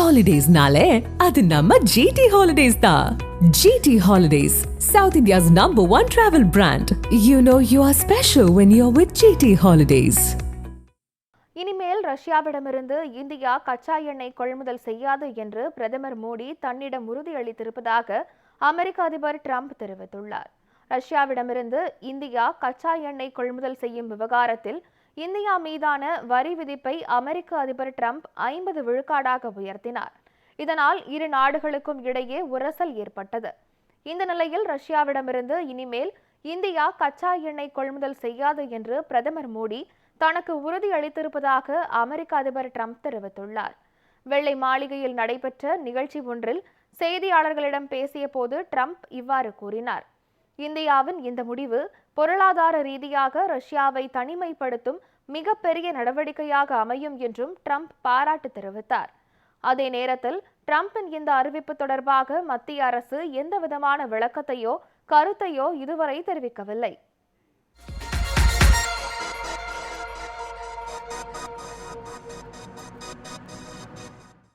Holidays-nale, adu namma GT Holidays da. GT Holidays, South India's #1 travel brand. You know you are special when you're with GT Holidays. இனிமேல் ரஷ்யாவிடமிருந்து India கச்சா எண்ணெய் கொள்முதல் செய்யாது என்று பிரதமர் மோடி தன்னிடம் உறுதியளித்திருப்பதாக அமெரிக்க அதிபர் ட்ரம்ப் தெரிவித்துள்ளார். ரஷ்யாவிடமிருந்து இந்தியா கச்சா எண்ணெய் கொள்முதல் செய்யும் விவகாரத்தில் இந்தியா மீதான வரி விதிப்பை அமெரிக்க அதிபர் ட்ரம்ப் 50 விழுக்காடாக உயர்த்தினார். இதனால் இரு நாடுகளுக்கும் இடையே உரசல் ஏற்பட்டது. இந்த நிலையில் ரஷ்யாவிடமிருந்து இனிமேல் இந்தியா கச்சா எண்ணெய் கொள்முதல் செய்யாது என்று பிரதமர் மோடி தனக்கு உறுதி அளித்திருப்பதாக அமெரிக்க அதிபர் ட்ரம்ப் தெரிவித்துள்ளார். வெள்ளை மாளிகையில் நடைபெற்ற நிகழ்ச்சி ஒன்றில் செய்தியாளர்களிடம் பேசிய போது ட்ரம்ப் இவ்வாறு கூறினார். இந்தியாவின் இந்த முடிவு பொருளாதார ரீதியாக ரஷ்யாவை தனிமைப்படுத்தும் மிகப்பெரிய நடவடிக்கையாக அமையும் என்றும் ட்ரம்ப் பாராட்டு தெரிவித்தார். அதே நேரத்தில் ட்ரம்பின் இந்த அறிவிப்பு தொடர்பாக மத்திய அரசு எந்தவிதமான விளக்கத்தையோ கருத்தையோ இதுவரை தெரிவிக்கவில்லை.